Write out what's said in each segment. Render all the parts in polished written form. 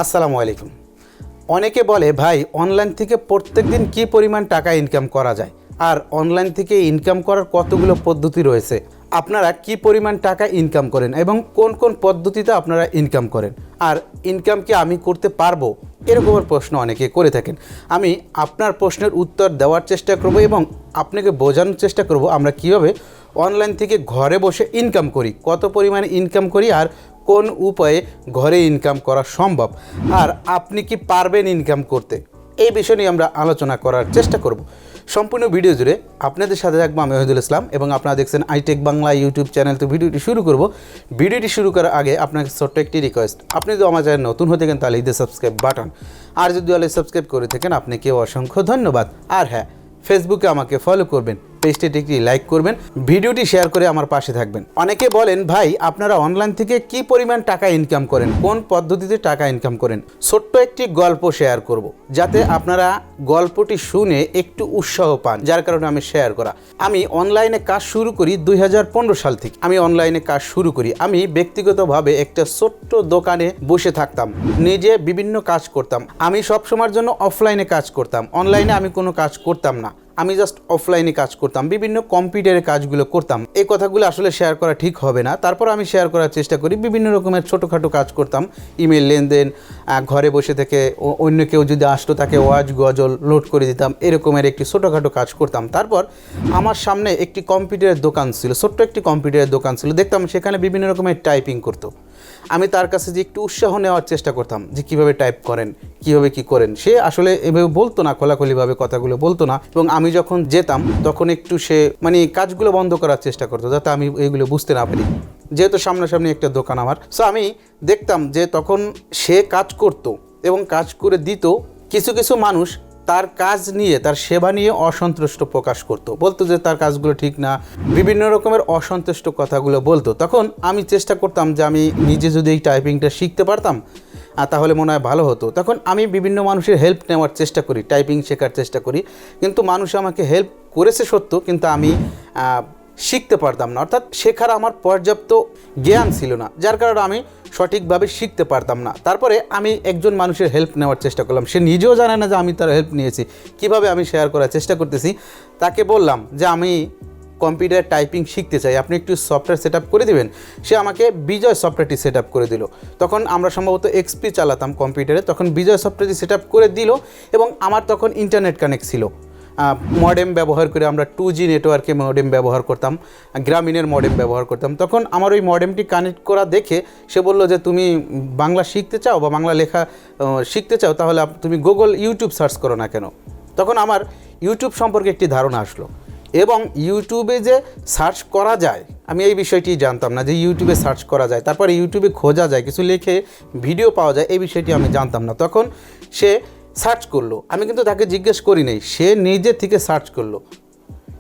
আসসালামু আলাইকুম। অনেকে বলে ভাই অনলাইন থেকে প্রত্যেকদিন কি পরিমাণ টাকা ইনকাম করা যায়, আর অনলাইন থেকে ইনকাম করার কতগুলো পদ্ধতি রয়েছে, আপনারা কি পরিমাণ টাকা ইনকাম করেন এবং কোন কোন পদ্ধতিতে আপনারা ইনকাম করেন, আর ইনকাম কি আমি করতে পারবো, এরকমের প্রশ্ন অনেকে করে থাকেন। আমি আপনার প্রশ্নের উত্তর দেওয়ার চেষ্টা করব এবং আপনাকে বোঝানোর চেষ্টা করব আমরা কীভাবে অনলাইন থেকে ঘরে বসে ইনকাম করি, কত পরিমাণে ইনকাম করি, আর কোন উপায়ে ঘরে ইনকাম করা সম্ভব, আর আপনি কি পারবেন ইনকাম করতে, এই বিষয় নিয়ে আমরা আলোচনা করার চেষ্টা করব। সম্পূর্ণ ভিডিও জুড়ে আপনাদের সাথে থাকবো আমি ওহিদুল ইসলাম এবং আপনারা দেখছেন আইটেক বাংলা ইউটিউব চ্যানেল। তো ভিডিওটি শুরু করব। ভিডিওটি শুরু করার আগে আপনাকে ছোট্ট একটি রিকোয়েস্ট, আপনি যদি আমার চ্যানেল নতুন হয়ে থাকেন তাহলে এই সাবস্ক্রাইব বাটন, আর যদি অলরেডি সাবস্ক্রাইব করে থাকেন আপনাকে অসংখ্য ধন্যবাদ। আর হ্যাঁ, ফেসবুকে আমাকে ফলো করবেন, পেজটি একটি লাইক করবেন, ভিডিওটি শেয়ার করে আমার পাশে থাকবেন। অনেকে বলেন ভাই আপনারা অনলাইন থেকে কি পরিমাণ টাকা ইনকাম করেন, কোন পদ্ধতিতে টাকা ইনকাম করেন। ছোট্ট একটি গল্প শেয়ার করব, যাতে আপনারা গল্পটি শুনে একটু উৎসাহ পান, যার কারণে আমি শেয়ার করা। আমি অনলাইনে কাজ শুরু করি 2015 সাল থেকে। আমি অনলাইনে কাজ শুরু করি, আমি ব্যক্তিগতভাবে একটা ছোট্ট দোকানে বসে থাকতাম, নিজে বিভিন্ন কাজ করতাম। আমি সবসময়ের জন্য অফলাইনে কাজ করতাম, অনলাইনে আমি কোনো কাজ করতাম না। আমি জাস্ট অফলাইনে কাজ করতাম, বিভিন্ন কম্পিউটারের কাজগুলো করতাম। এই কথাগুলো আসলে শেয়ার করা ঠিক হবে না, তারপর আমি শেয়ার করার চেষ্টা করি। বিভিন্ন রকমের ছোটোখাটো কাজ করতাম, ইমেল লেনদেন, ঘরে বসে থেকে অন্য কেউ যদি আসতো তাকে ওয়াজ গজল লোড করে দিতাম, এরকমের একটি ছোটোখাটো কাজ করতাম। তারপর আমার সামনে একটি কম্পিউটারের দোকান ছিল, ছোট্ট একটি কম্পিউটারের দোকান ছিল, দেখতাম সেখানে বিভিন্ন রকমের টাইপিং করতো। আমি তার কাছে যে একটু উৎসাহ নেওয়ার চেষ্টা করতাম যে কীভাবে টাইপ করেন, কীভাবে কী করেন। সে আসলে এভাবে বলতো না, খোলাখুলিভাবে কথাগুলো বলতো না, এবং আমি যখন যেতাম তখন একটু সে কাজগুলো বন্ধ করার চেষ্টা করতো যাতে আমি এইগুলো বুঝতে না পারি, যেহেতু সামনাসামনি একটা দোকান আমার। সো আমি দেখতাম যে তখন সে কাজ করতো এবং কাজ করে দিত। কিছু কিছু মানুষ তার কাজ নিয়ে, তার সেবা নিয়ে অসন্তুষ্ট প্রকাশ করতো, বলতো যে তার কাজগুলো ঠিক না, বিভিন্ন রকমের অসন্তুষ্ট কথাগুলো বলতো। তখন আমি চেষ্টা করতাম যে আমি নিজে যদি এই টাইপিংটা শিখতে পারতাম তাহলে মনে হয় ভালো হতো। তখন আমি বিভিন্ন মানুষের হেল্প নেওয়ার চেষ্টা করি, টাইপিং শেখার চেষ্টা করি, কিন্তু মানুষ আমাকে হেল্প করেছে সত্য, কিন্তু আমি শিখতে পারতাম না, অর্থাৎ শেখার আমার পর্যাপ্ত জ্ঞান ছিল না, যার কারণে আমি সঠিকভাবে শিখতে পারতাম না। তারপরে আমি একজন মানুষের হেল্প নেওয়ার চেষ্টা করলাম, সে নিজেও জানে না যে আমি তার হেল্প নিয়েছি। কিভাবে আমি শেয়ার করার চেষ্টা করতেছি, তাকে বললাম যে আমি কম্পিউটার টাইপিং শিখতে চাই, আপনি একটু সফটওয়্যার সেট আপ করে দেবেন। সে আমাকে বিজয় সফটওয়্যারটি সেট আপ করে দিল। তখন আমরা সম্ভবত এক্সপি চালাতাম কম্পিউটারে, তখন বিজয় সফটওয়্যারটি সেট আপ করে দিল এবং আমার তখন ইন্টারনেট কানেক্ট ছিল। মডেম ব্যবহার করে আমরা 2G নেটওয়ার্কে মডেম ব্যবহার করতাম, গ্রামীণের মডেম ব্যবহার করতাম। তখন আমার ওই মডেমটি কানেক্ট করা দেখে সে বলল যে তুমি বাংলা শিখতে চাও বা বাংলা লেখা শিখতে চাও, তাহলে তুমি গুগল ইউটিউব সার্চ করো না কেন। তখন আমার ইউটিউব সম্পর্কে একটি ধারণা আসলো, এবং ইউটিউবে যে সার্চ করা যায়, আমি এই বিষয়টি জানতাম না যে ইউটিউবে সার্চ করা যায়, তারপরে ইউটিউবে খোঁজা যায়, কিছু লিখে ভিডিও পাওয়া যায়, এই বিষয়টি আমি জানতাম না। তখন সে সার্চ করলো, আমি কিন্তু তাকে জিজ্ঞেস করি নাই, সে নিজে থেকে সার্চ করলো।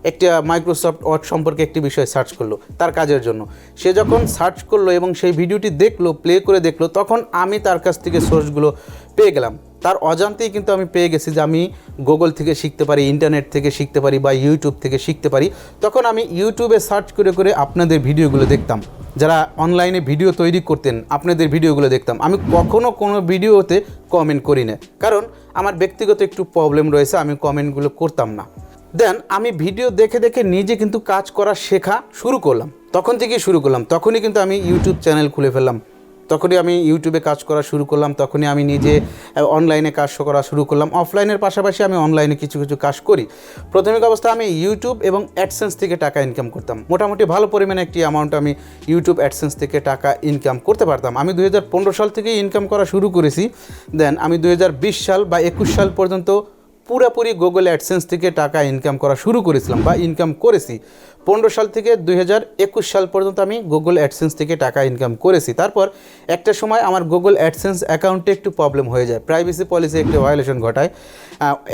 একটা মাইক্রোসফট ওয়ার্ড সম্পর্কে একটি বিষয় সার্চ করলো তার কাজের জন্য। সে যখন সার্চ করলো এবং সেই ভিডিওটি দেখলো, প্লে করে দেখলো, তখন আমি তার কাছ থেকে সোর্সগুলো পেয়ে গেলাম। তার অজান্তেই কিন্তু আমি পেয়ে গেছি যে আমি গুগল থেকে শিখতে পারি, ইন্টারনেট থেকে শিখতে পারি বা ইউটিউব থেকে শিখতে পারি। তখন আমি ইউটিউবে সার্চ করে করে আপনাদের ভিডিওগুলো দেখতাম, যারা অনলাইনে ভিডিও তৈরি করতেন আপনাদের ভিডিওগুলো দেখতাম। আমি কখনও কোনো ভিডিওতে কমেন্ট করি না, কারণ আমার ব্যক্তিগত একটু প্রবলেম রয়েছে, আমি কমেন্টগুলো করতাম না। দেন আমি ভিডিও দেখে দেখে নিজে কিন্তু কাজ করা শেখা শুরু করলাম, তখন থেকেই শুরু করলাম। তখনই কিন্তু আমি ইউটিউব চ্যানেল খুলে ফেললাম, তখনই আমি ইউটিউবে কাজ করা শুরু করলাম, তখনই আমি নিজে অনলাইনে কাজ করা শুরু করলাম। অফলাইনের পাশাপাশি আমি অনলাইনে কিছু কিছু কাজ করি। প্রাথমিক অবস্থায় আমি ইউটিউব এবং অ্যাডসেন্স থেকে টাকা ইনকাম করতাম, মোটামুটি ভালো পরিমাণে একটি অ্যামাউন্ট আমি ইউটিউব অ্যাডসেন্স থেকে টাকা ইনকাম করতে পারতাম। আমি 2015 সাল থেকেই ইনকাম করা শুরু করেছি। দেন আমি 2020 সাল বা 21 সাল পর্যন্ত পুরোপুরি গুগল অ্যাডসেন্স থেকে টাকা ইনকাম করা শুরু করেছিলাম বা ইনকাম করেছি। 15 সাল থেকে 2021 সাল পর্যন্ত আমি গুগল অ্যাডসেন্স থেকে টাকা ইনকাম করেছি। তারপর একটা সময় আমার গুগল অ্যাডসেন্স অ্যাকাউন্টে একটু প্রবলেম হয়ে যায়, প্রাইভেসি পলিসি একটু ভায়োলেশন ঘটায়,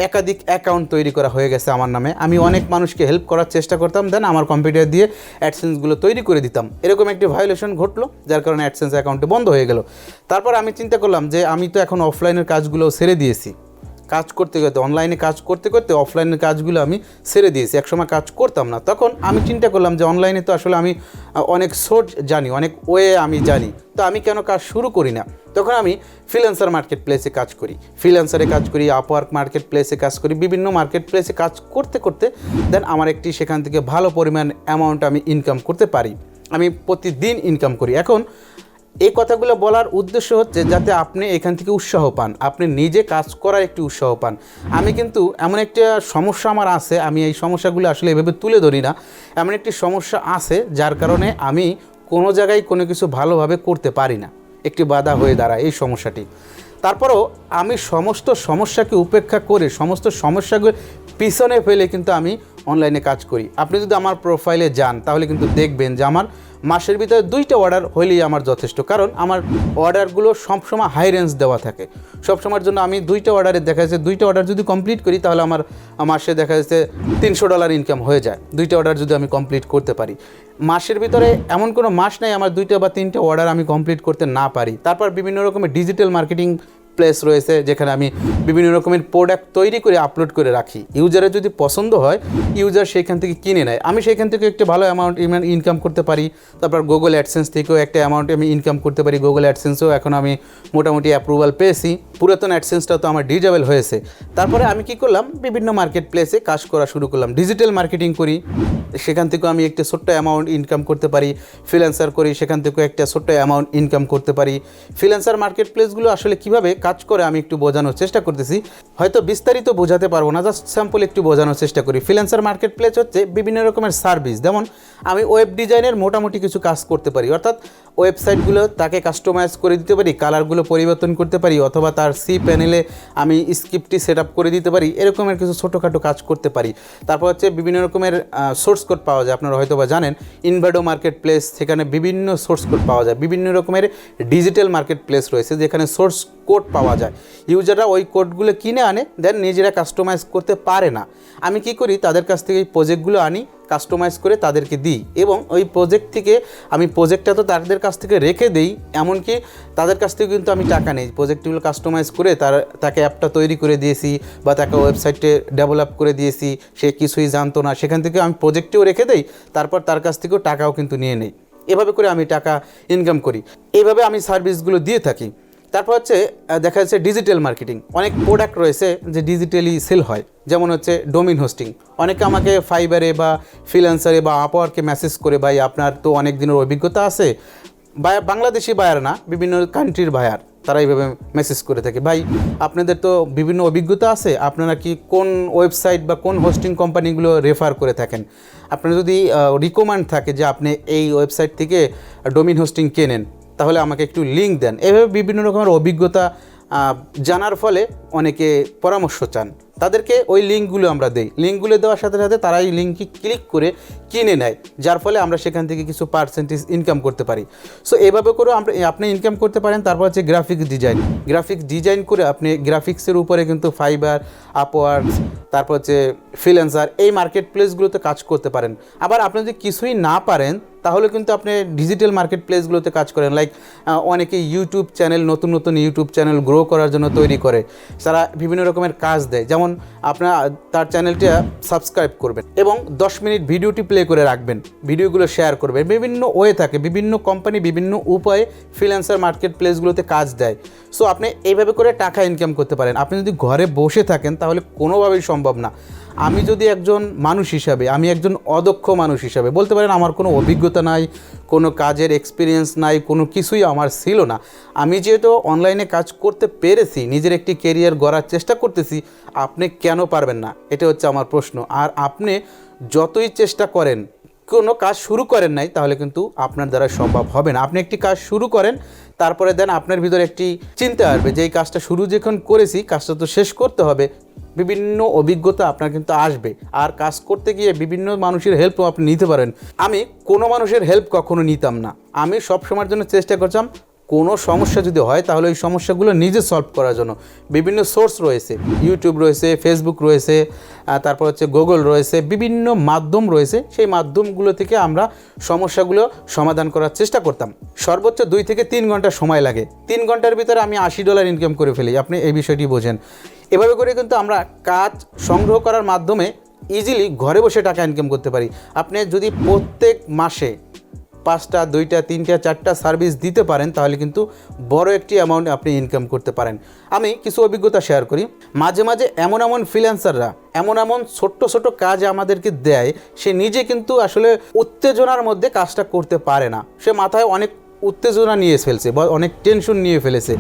একাধিক অ্যাকাউন্ট তৈরি করা হয়ে গেছে আমার নামে। আমি অনেক মানুষকে হেল্প করার চেষ্টা করতাম, দেন আমার কম্পিউটার দিয়ে অ্যাডসেন্সগুলো তৈরি করে দিতাম। এরকম একটি ভায়োলেশন ঘটলো, যার কারণে অ্যাডসেন্স অ্যাকাউন্টে বন্ধ হয়ে গেল। তারপর আমি চিন্তা করলাম যে আমি তো এখন অফলাইনের কাজগুলো ছেড়ে দিয়েছি, কাজ করতে করতে, অনলাইনে কাজ করতে করতে অফলাইনের কাজগুলো আমি ছেড়ে দিয়েছি। একসময় কাজ করতাম না, তখন আমি চিন্তা করলাম যে অনলাইনে তো আসলে আমি অনেক সোর্স জানি, অনেক ওয়ে আমি জানি, তো আমি কেন কাজ শুরু করি না। তখন আমি ফ্রিল্যান্সার মার্কেট প্লেসে কাজ করি, ফ্রিল্যান্সারে কাজ করি, আপওয়ার্ক মার্কেট প্লেসে কাজ করি, বিভিন্ন মার্কেট প্লেসে কাজ করতে করতে দেন আমার একটি সেখান থেকে ভালো পরিমাণ অ্যামাউন্ট আমি ইনকাম করতে পারি। আমি প্রতিদিন ইনকাম করি। এখন এই কথাগুলো বলার উদ্দেশ্য হচ্ছে যাতে আপনি এখান থেকে উৎসাহ পান, আপনি নিজে কাজ করার একটি উৎসাহ পান। আমি কিন্তু এমন একটা সমস্যা আমার আছে, আমি এই সমস্যাগুলো আসলে এভাবে তুলে ধরি না। এমন একটি সমস্যা আছে যার কারণে আমি কোনো জায়গায় কোনো কিছু ভালোভাবে করতে পারি না, একটি বাধা হয়ে দাঁড়ায় এই সমস্যাটি। তারপরেও আমি সমস্ত সমস্যাকে উপেক্ষা করে, সমস্ত সমস্যাগুলো পিছনে ফেলে কিন্তু আমি অনলাইনে কাজ করি। আপনি যদি আমার প্রোফাইলে যান তাহলে কিন্তু দেখবেন যে আমার মাসের ভিতরে 2টা অর্ডার হইলেই আমার যথেষ্ট, কারণ আমার অর্ডারগুলো সবসময় হাই রেঞ্জ দেওয়া থাকে। সবসময়ের জন্য আমি 2টা অর্ডারে দেখা যাচ্ছে 2টা অর্ডার যদি কমপ্লিট করি তাহলে আমার মাসে দেখা যাচ্ছে $300 ইনকাম হয়ে যায়, 2টা অর্ডার যদি আমি কমপ্লিট করতে পারি। মাসের ভিতরে এমন কোনো মাস নেই আমার 2টা বা 3টা অর্ডার আমি কমপ্লিট করতে না পারি। তারপর বিভিন্ন রকমের ডিজিটাল মার্কেটিং প্লেস রয়েছে যেখানে আমি বিভিন্ন রকমের প্রোডাক্ট তৈরি করে আপলোড করে রাখি। ইউজারের যদি পছন্দ হয়, ইউজার সেইখান থেকে কিনে নেয়, আমি সেইখান থেকে একটা ভালো অ্যামাউন্ট ইনকাম করতে পারি। তারপর গুগল অ্যাডসেন্স থেকেও একটা অ্যামাউন্ট আমি ইনকাম করতে পারি। গুগল অ্যাডসেন্সও এখন আমি মোটামুটি অ্যাপ্রুভাল পেয়েছি, পুরাতন অ্যাডসেন্সটা তো আমার ডিজেবল হয়েছে। তারপরে আমি কি করলাম, বিভিন্ন মার্কেট প্লেসে কাজ করা শুরু করলাম, ডিজিটাল মার্কেটিং করি, সেখান থেকেও আমি একটা ছোট্ট অ্যামাউন্ট ইনকাম করতে পারি। ফ্রিল্যান্সার করি, সেখান থেকেও একটা ছোট্ট অ্যামাউন্ট ইনকাম করতে পারি। ফ্রিল্যান্সার মার্কেট প্লেসগুলো আসলে কীভাবে কাজ করে আমি একটু বোঝানোর চেষ্টা করতেছি, হয়তো বিস্তারিত বোঝাতে পারবো না, জাস্ট স্যাম্পল একটু বোঝানোর চেষ্টা করি। ফ্রিল্যান্সার মার্কেট প্লেস হচ্ছে বিভিন্ন রকমের সার্ভিস, যেমন আমি ওয়েব ডিজাইনের মোটামুটি কিছু কাজ করতে পারি, অর্থাৎ ওয়েবসাইটগুলো তাকে কাস্টমাইজ করে দিতে পারি, কালারগুলো পরিবর্তন করতে পারি, অথবা তার সি প্যানেলে আমি স্ক্রিপ্টটি সেট আপ করে দিতে পারি, এরকমের কিছু ছোটোখাটো কাজ করতে পারি। তারপর হচ্ছে বিভিন্ন রকমের সোর্স কোড পাওয়া যায়, আপনারা হয়তো বা জানেন ইনভার্ডো মার্কেট প্লেস, সেখানে বিভিন্ন সোর্স কোড পাওয়া যায়। বিভিন্ন রকমের ডিজিটাল মার্কেট প্লেস রয়েছে যেখানে সোর্স কোড পাওয়া যায়, ইউজাররা ওই কোডগুলো কিনে আনে, দেন নিজেরা কাস্টমাইজ করতে পারে না। আমি কি করি, তাদের কাছ থেকে এই প্রজেক্টগুলো আনি, কাস্টমাইজ করে তাদেরকে দিই, এবং ওই প্রজেক্ট থেকে আমি প্রজেক্টটা তো তাদের কাছ থেকে রেখে দিই, এমনকি তাদের কাছ থেকে কিন্তু আমি টাকা নেই। প্রজেক্টগুলো কাস্টমাইজ করে তাকে অ্যাপটা তৈরি করে দিয়েছি বা তাকে ওয়েবসাইটে ডেভেলপ করে দিয়েছি, সে কিছুই জানতো না, সেখান থেকে আমি প্রজেক্টেও রেখে দেই, তারপর তার কাছ থেকেও টাকাও কিন্তু নিয়ে নেই। এভাবে করে আমি টাকা ইনকাম করি, এইভাবে আমি সার্ভিসগুলো দিয়ে থাকি। তারপর হচ্ছে দেখা যাচ্ছে ডিজিটাল মার্কেটিং, অনেক প্রোডাক্ট রয়েছে যে ডিজিটালি সেল হয়, যেমন হচ্ছে ডোমেইন হোস্টিং। অনেকে আমাকে ফাইবারে বা ফ্রিল্যান্সারে বা আপওয়ার্কে মেসেজ করে, ভাই আপনার তো অনেক দিনের অভিজ্ঞতা আছে, বাংলাদেশি বায়ার না, বিভিন্ন কান্ট্রির বায়ার, তারা এইভাবে মেসেজ করে থাকে, ভাই আপনাদের তো বিভিন্ন অভিজ্ঞতা আছে, আপনারা কি কোন ওয়েবসাইট বা কোন হোস্টিং কোম্পানিগুলো রেফার করে থাকেন, আপনার যদি রিকমেন্ড থাকে যে আপনি এই ওয়েবসাইট থেকে ডোমেইন হোস্টিং কেনেন তাহলে আমাকে একটু লিঙ্ক দেন। এভাবে বিভিন্ন রকমের অভিজ্ঞতা জানার ফলে অনেকে পরামর্শ চান, তাদেরকে ওই লিঙ্কগুলো আমরা দেই। লিঙ্কগুলো দেওয়ার সাথে সাথে তারা এই লিঙ্কে ক্লিক করে কিনে নেয়, যার ফলে আমরা সেখান থেকে কিছু পার্সেন্টেজ ইনকাম করতে পারি। সো এভাবে করেও আপনি ইনকাম করতে পারেন। তারপর হচ্ছে গ্রাফিক্স ডিজাইন করে আপনি গ্রাফিক্সের উপরে কিন্তু ফাইবার, আপওয়ার্কস, তারপর হচ্ছে ফ্রিল্যান্সার, এই মার্কেট প্লেসগুলোতে কাজ করতে পারেন। আবার আপনি যদি কিছুই না পারেন তাহলে কিন্তু আপনি ডিজিটাল মার্কেট প্লেসগুলোতে কাজ করেন। লাইক অনেকে ইউটিউব চ্যানেল, নতুন ইউটিউব চ্যানেল গ্রো করার জন্য তৈরি করে, তারা বিভিন্ন রকমের কাজ দেয়, যেমন আপনার তার চ্যানেলটা সাবস্ক্রাইব করবেন এবং 10 মিনিট ভিডিওটি প্লে করে রাখবেন, ভিডিওগুলো শেয়ার করবেন। বিভিন্ন ওয়ে থাকে, বিভিন্ন কোম্পানি বিভিন্ন উপায়ে ফ্রিল্যান্সার মার্কেট প্লেসগুলোতে কাজ দেয়। সো আপনি এইভাবে করে টাকা ইনকাম করতে পারেন। আপনি যদি ঘরে বসে থাকেন তাহলে কোনোভাবেই সম্ভব না। আমি যদি একজন মানুষ হিসাবে, আমি একজন অদক্ষ মানুষ হিসাবে বলতে পারেন, আমার কোনো অভিজ্ঞতা নাই, কোনো কাজের এক্সপিরিয়েন্স নাই, কোনো কিছুই আমার ছিল না। আমি যেহেতু অনলাইনে কাজ করতে পেরেছি, নিজের একটি ক্যারিয়ার গড়ার চেষ্টা করতেছি, আপনি কেন পারবেন না? এটা হচ্ছে আমার প্রশ্ন। আর আপনি যতই চেষ্টা করেন, কোনো কাজ শুরু করেন নাই, তাহলে কিন্তু আপনার দ্বারা সম্ভব হবে না। আপনি একটি কাজ শুরু করেন, তারপরে দেন আপনার ভিতরে একটি চিন্তা আসবে যে এই কাজটা শুরু যখন করেছি, কাজটা তো শেষ করতে হবে। বিভিন্ন অভিজ্ঞতা আপনার কিন্তু আসবে, আর কাজ করতে গিয়ে বিভিন্ন মানুষের হেল্পও আপনি নিতে পারেন। আমি কোনো মানুষের হেল্প কখনো নিতাম না, আমি সব সময়ের জন্য চেষ্টা করতাম কোনো সমস্যা যদি হয় তাহলে ওই সমস্যাগুলো নিজে সলভ করার জন্য। বিভিন্ন সোর্স রয়েছে, ইউটিউব রয়েছে, ফেসবুক রয়েছে, তারপর হচ্ছে গুগল রয়েছে, বিভিন্ন মাধ্যম রয়েছে, সেই মাধ্যমগুলো থেকে আমরা সমস্যাগুলো সমাধান করার চেষ্টা করতাম। সর্বোচ্চ 2 থেকে 3 ঘন্টা সময় লাগে, 3 ঘন্টার ভিতরে আমি $80 ইনকাম করে ফেলি। আপনি এই বিষয়টি বোঝেন। এভাবে করে কিন্তু আমরা কাজ সংগ্রহ করার মাধ্যমে ইজিলি ঘরে বসে টাকা ইনকাম করতে পারি। আপনি যদি প্রত্যেক মাসে 5টা 2টা 3টা 4টা সার্ভিস দিতে পারেন তাহলে কিন্তু বড় একটি অ্যামাউন্ট আপনি ইনকাম করতে পারেন। আমি কিছু অভিজ্ঞতা শেয়ার করি। মাঝে মাঝে এমন ফ্রিল্যান্সাররা এমন ছোট্ট কাজ আমাদেরকে দেয়, সে নিজে কিন্তু আসলে উত্তেজনার মধ্যে কাজটা করতে পারে না। সে মাথায় অনেক উত্তেজনা নিয়ে ফেলছে বা অনেক টেনশন নিয়ে ফেলেছে।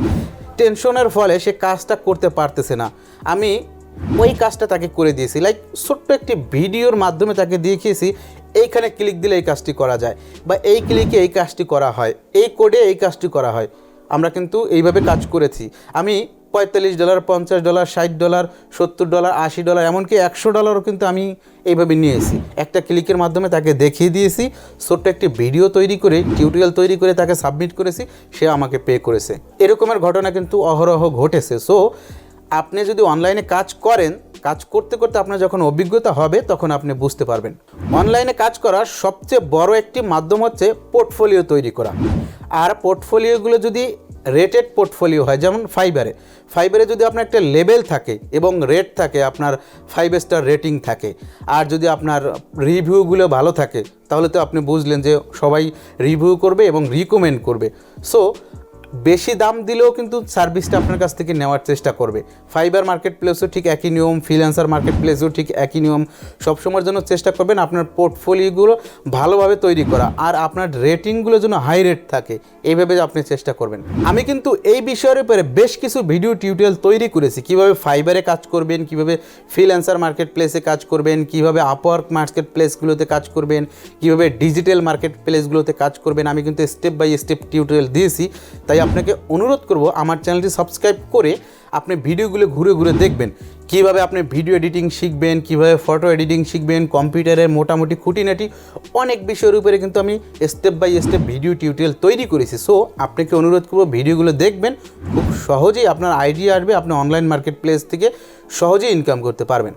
টেনশনের ফলে সে কাজটা করতে পারতেছে না। আমি ওই কাজটা তাকে করে দিয়েছি, লাইক ছোট্ট একটি ভিডিওর মাধ্যমে তাকে দেখিয়েছি এইখানে ক্লিক দিলে এই কাজটি করা যায়, বা এই ক্লিকে এই কাজটি করা হয়, এই কোডে এই কাজটি করা হয়। আমরা কিন্তু এইভাবে কাজ করেছি। আমি $45, $50, $60, $70, $80, এমনকি $100 কিন্তু আমি এইভাবে নিয়েছি। একটা ক্লিকের মাধ্যমে তাকে দেখিয়ে দিয়েছি, ছোট্ট একটি ভিডিও তৈরি করে টিউটোরিয়াল তৈরি করে তাকে সাবমিট করেছি, সে আমাকে পে করেছে। এরকমের ঘটনা কিন্তু অহরহ ঘটেছে। সো আপনি যদি অনলাইনে কাজ করেন, কাজ করতে করতে আপনার যখন অভিজ্ঞতা হবে তখন আপনি বুঝতে পারবেন। অনলাইনে কাজ করার সবচেয়ে বড় একটি মাধ্যম হচ্ছে পোর্টফোলিও তৈরি করা। আর পোর্টফোলিওগুলো যদি রেটেড পোর্টফোলিও হয়, যেমন ফাইবারে যদি আপনার একটা লেভেল থাকে এবং রেট থাকে, আপনার 5 স্টার রেটিং থাকে, আর যদি আপনার রিভিউগুলো ভালো থাকে তাহলে তো আপনি বুঝলেন যে সবাই রিভিউ করবে এবং রিকমেন্ড করবে। সো বেশি দাম দিলেও কিন্তু সার্ভিসটা আপনার কাছ থেকে নেওয়ার চেষ্টা করবে। ফাইবার মার্কেট প্লেসও ঠিক একই নিয়ম, ফ্রিল্যান্সার মার্কেট প্লেসও ঠিক একই নিয়ম। সবসময়ের জন্য চেষ্টা করবেন আপনার পোর্টফোলিওগুলো ভালোভাবে তৈরি করা, আর আপনার রেটিংগুলো যেন হাই রেট থাকে, এইভাবে আপনি চেষ্টা করবেন। আমি কিন্তু এই বিষয়ের উপরে বেশ কিছু ভিডিও টিউটোরিয়াল তৈরি করেছি, কিভাবে ফাইবারে কাজ করবেন, কিভাবে ফ্রিল্যান্সার মার্কেট প্লেসে কাজ করবেন, কিভাবে আপওয়ার্ক মার্কেট প্লেসগুলোতে কাজ করবেন, কিভাবে ডিজিটাল মার্কেট প্লেসগুলোতে কাজ করবেন। আমি কিন্তু স্টেপ বাই স্টেপ টিউটোরিয়াল দিয়েছি। তাই আপনাকে অনুরোধ করব আমার চ্যানেলটি সাবস্ক্রাইব করে আপনি ভিডিওগুলো ঘুরে ঘুরে দেখবেন, কিভাবে আপনি ভিডিও এডিটিং শিখবেন, কিভাবে ফটো এডিটিং শিখবেন, কম্পিউটারের মোটামুটি খুঁটিনাটি অনেক বিষয়ের উপরে কিন্তু আমি step by step video tutorial তৈরি করেছি। সো আপনাকে অনুরোধ করব ভিডিওগুলো দেখবেন, খুব সহজেই আপনার আইডিয়া আসবে, আপনি অনলাইন মার্কেট প্লেস থেকে সহজেই ইনকাম করতে পারবেন।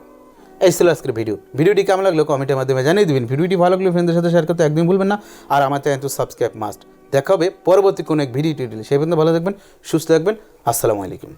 এই ছিল আজকের ভিডিওটি কেমন লাগলো কমেন্টের মাধ্যমে জানিয়ে দেবেন। ভিডিওটি ভালো লাগলে ফ্রেন্ডদের সাথে শেয়ার করতে একদম ভুলবেন না, আর আমার চ্যানেল সাবস্ক্রাইব মাস্ট। দেখা হবে পরবর্তী কোনো এক ভিডিও টিউটোরিয়ালে। সেই পর্যন্ত ভালো থাকবেন, সুস্থ থাকবেন। আসসালামু আলাইকুম।